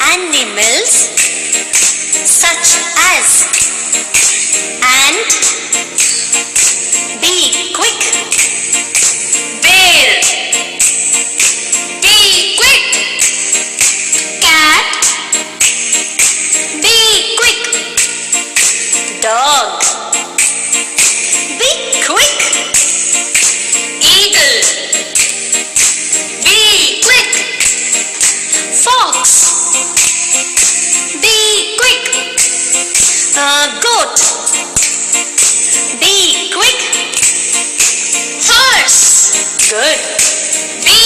animals such as ant. Be quick. Bear. Be quick. Cat. Be quick. Dog. Be quick. Eagle. Be quick. Fox. Be quick. Goat. Be quick. Horse. Good. Be